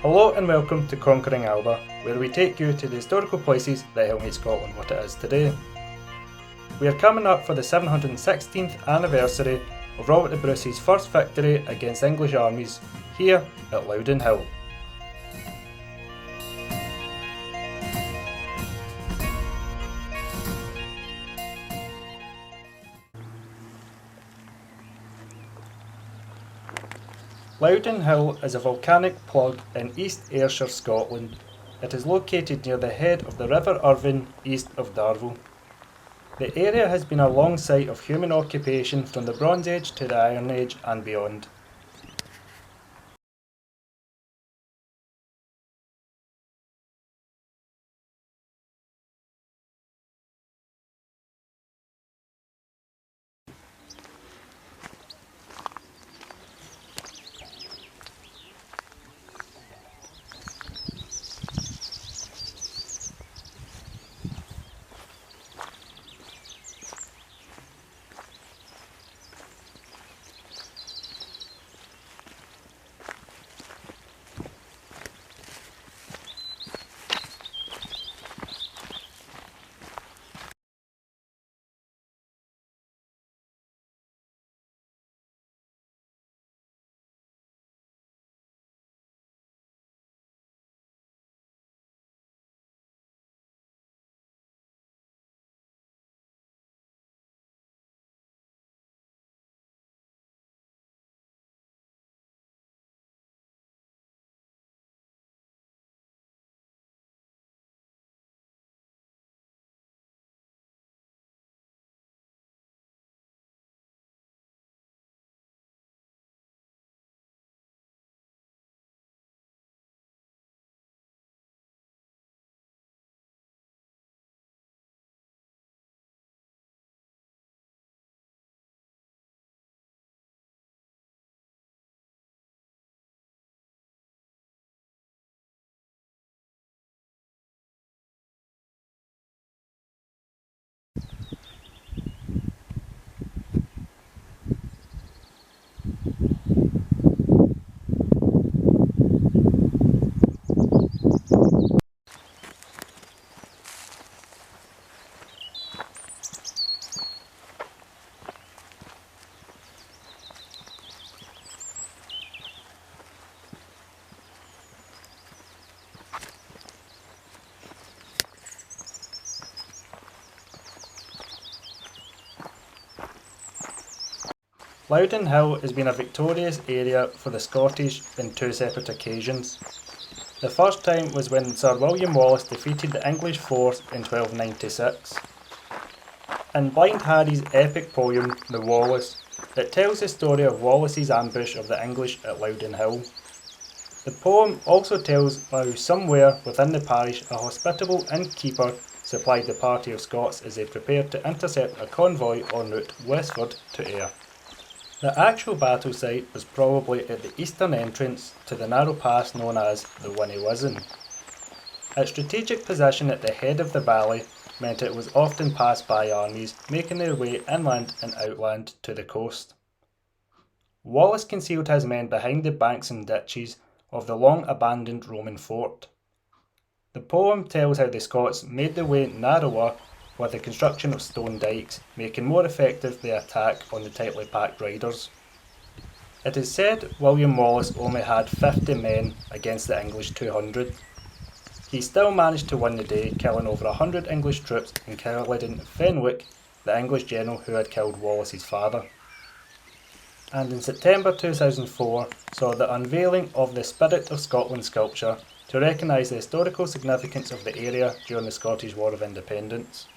Hello and welcome to Conquering Alba, where we take you to the historical places that helped make Scotland what it is today. We are coming up for the 716th anniversary of Robert the Bruce's first victory against English armies here at Loudon Hill. Loudon Hill is a volcanic plug in East Ayrshire, Scotland. It is located near the head of the River Irvine, east of Darvel. The area has been a long site of human occupation from the Bronze Age to the Iron Age and beyond. Loudon Hill has been a victorious area for the Scottish on two separate occasions. The first time was when Sir William Wallace defeated the English force in 1296. In Blind Harry's epic poem, The Wallace, it tells the story of Wallace's ambush of the English at Loudon Hill. The poem also tells how somewhere within the parish a hospitable innkeeper supplied the party of Scots as they prepared to intercept a convoy en route westward to Ayr. The actual battle site was probably at the eastern entrance to the narrow pass known as the Winnie Wizen. Its strategic position at the head of the valley meant it was often passed by armies making their way inland and outland to the coast. Wallace concealed his men behind the banks and ditches of the long abandoned Roman fort. The poem tells how the Scots made their way narrower with the construction of stone dykes, making more effective the attack on the tightly packed riders. It is said William Wallace only had 50 men against the English 200. He still managed to win the day, killing over 100 English troops and killing Fenwick, the English general who had killed Wallace's father. And in September 2004 saw the unveiling of the Spirit of Scotland sculpture to recognise the historical significance of the area during the Scottish War of Independence.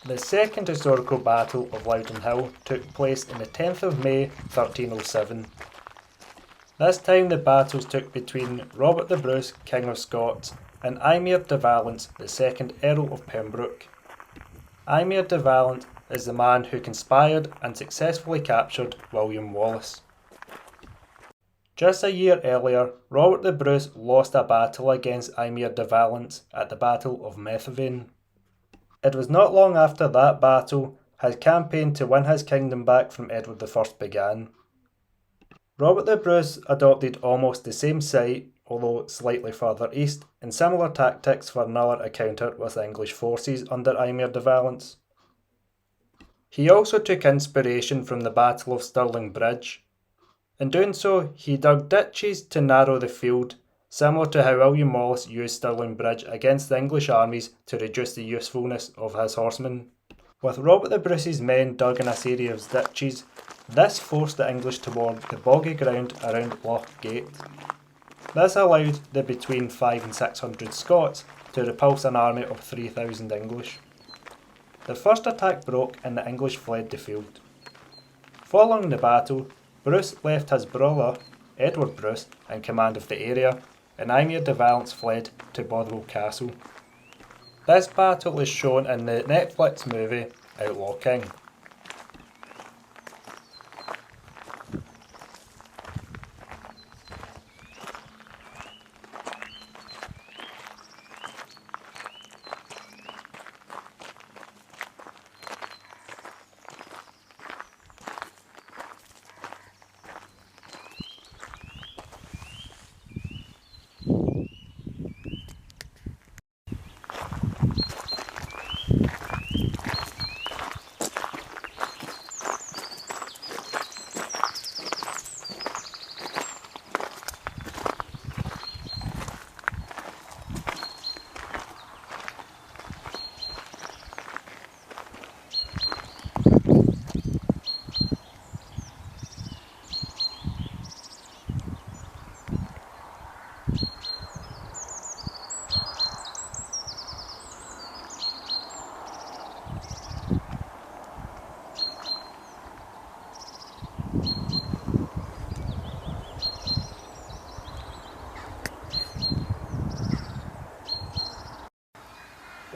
The second historical battle of Loudon Hill took place on the 10th of May 1307. This time the battles took between Robert the Bruce, King of Scots, and Eymir de Valence, the second Earl of Pembroke. Eymir de Valence is the man who conspired and successfully captured William Wallace. Just a year earlier, Robert the Bruce lost a battle against Eymir de Valence at the Battle of Methven. It was not long after that battle his campaign to win his kingdom back from Edward I began. Robert the Bruce adopted almost the same site, although slightly further east, and similar tactics for another encounter with English forces under Eymir de Valence. He also took inspiration from the Battle of Stirling Bridge. In doing so, he dug ditches to narrow the field, similar to how William Wallace used Stirling Bridge against the English armies to reduce the usefulness of his horsemen. With Robert the Bruce's men dug in a series of ditches, this forced the English toward the boggy ground around Loch Gate. This allowed the between 500 and 600 Scots to repulse an army of 3,000 English. The first attack broke and the English fled the field. Following the battle, Bruce left his brother, Edward Bruce, in command of the area, and Eymir de Valence fled to Bothwell Castle. This battle is shown in the Netflix movie Outlaw King.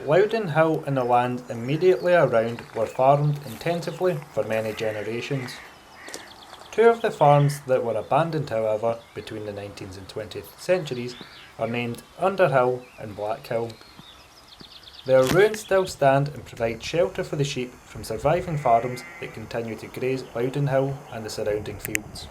Loudon Hill and the land immediately around were farmed intensively for many generations. Two of the farms that were abandoned, however, between the 19th and 20th centuries are named Underhill and Blackhill. Their ruins still stand and provide shelter for the sheep from surviving farms that continue to graze Loudon Hill and the surrounding fields.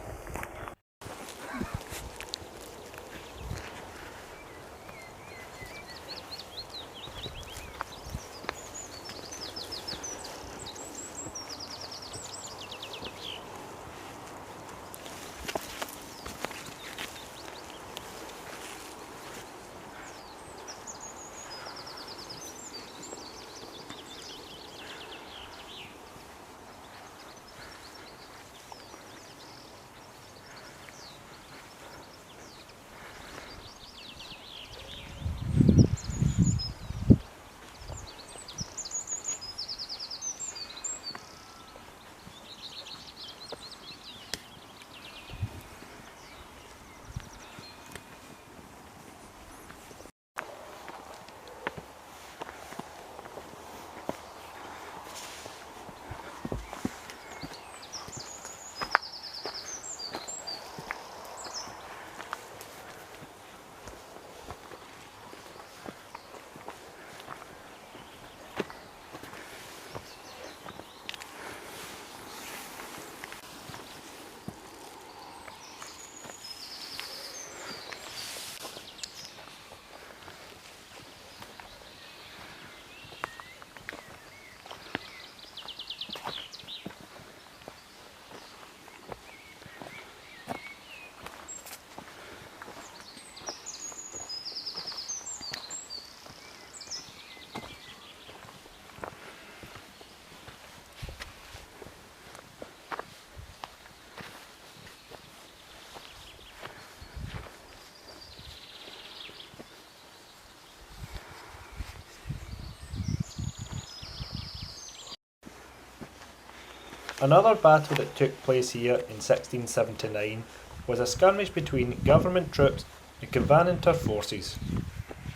Another battle that took place here in 1679 was a skirmish between government troops and Covenanter forces.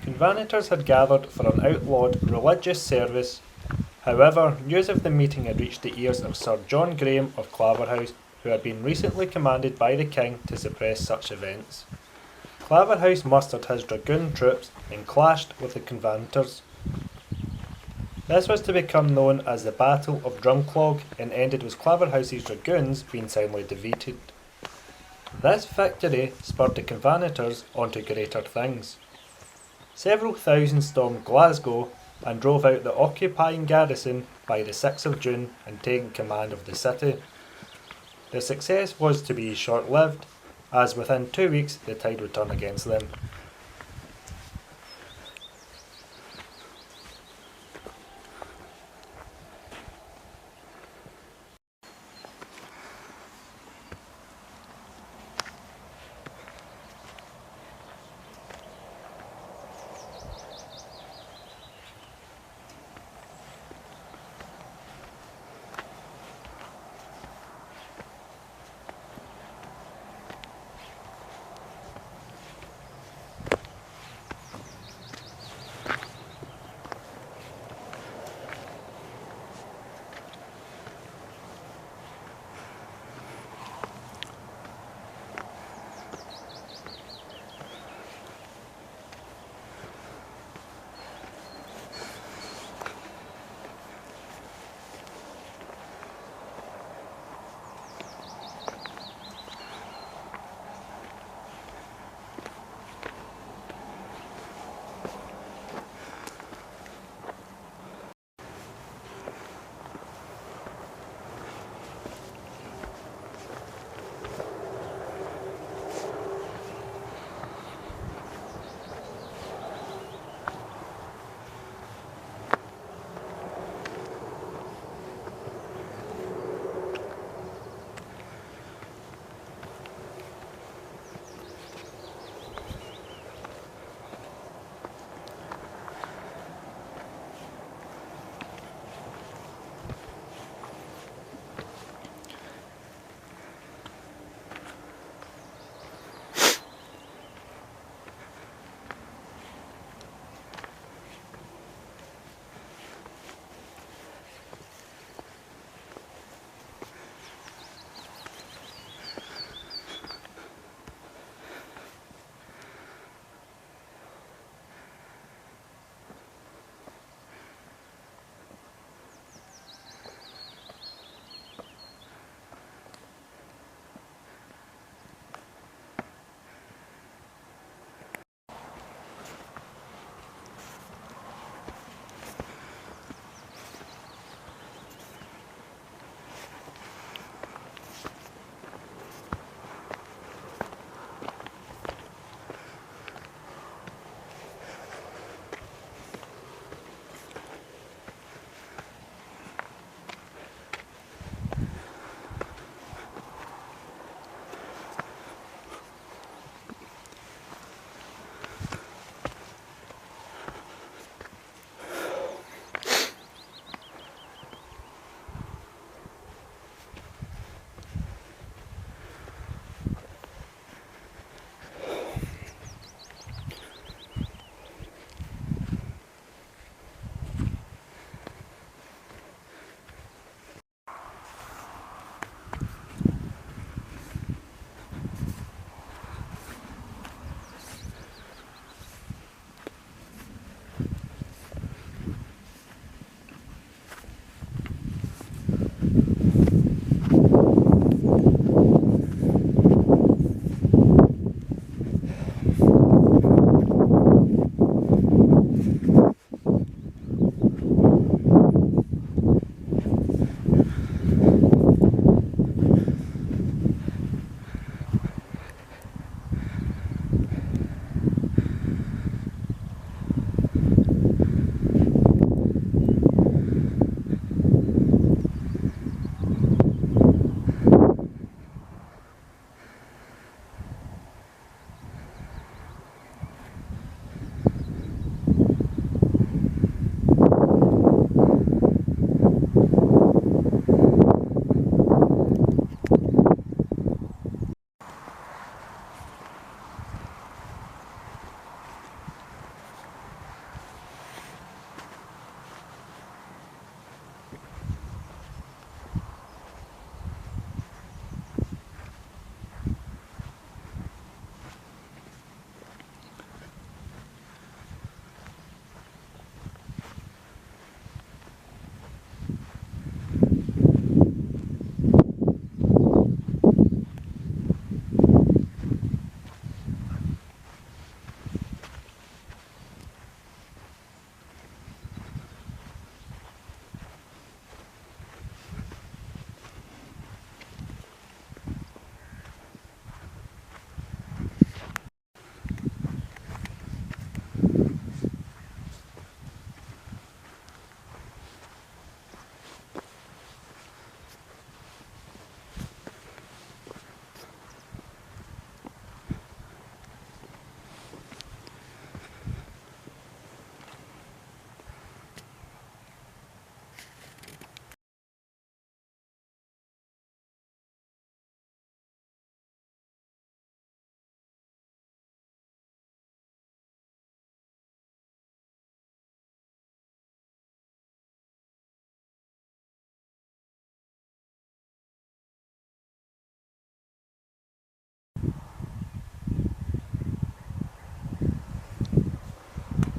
Covenanters had gathered for an outlawed religious service. However, news of the meeting had reached the ears of Sir John Graham of Claverhouse, who had been recently commanded by the king to suppress such events. Claverhouse mustered his dragoon troops and clashed with the Covenanters. This was to become known as the Battle of Drumclog and ended with Claverhouse's dragoons being soundly defeated. This victory spurred the Covenanters on to greater things. Several thousand stormed Glasgow and drove out the occupying garrison by the 6th of June and taken command of the city. The success was to be short-lived, as within 2 weeks the tide would turn against them.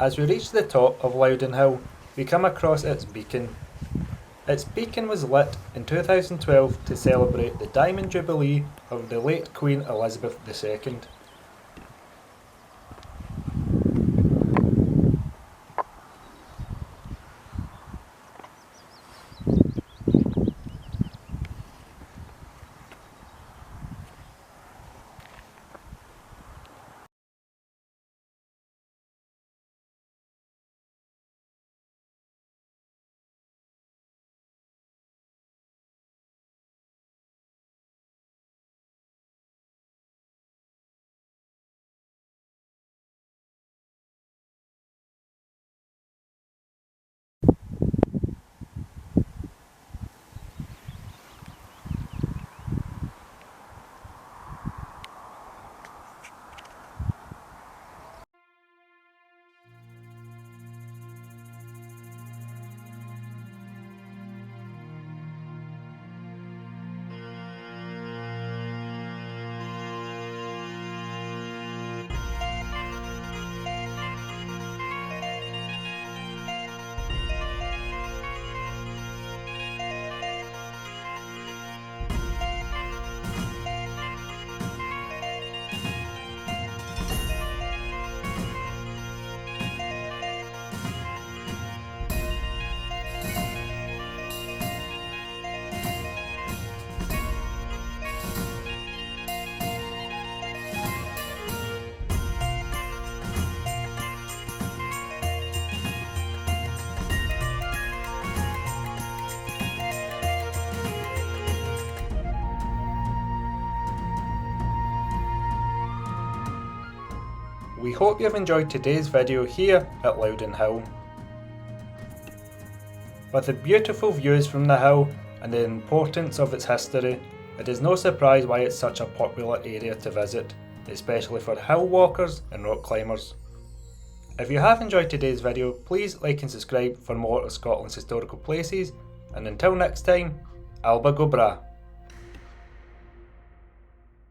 As we reach the top of Loudon Hill, we come across its beacon. Its beacon was lit in 2012 to celebrate the Diamond Jubilee of the late Queen Elizabeth II. We hope you've enjoyed today's video here at Loudon Hill. With the beautiful views from the hill and the importance of its history, it is no surprise why it's such a popular area to visit, especially for hill walkers and rock climbers. If you have enjoyed today's video, please like and subscribe for more of Scotland's historical places, and until next time, Alba go bra.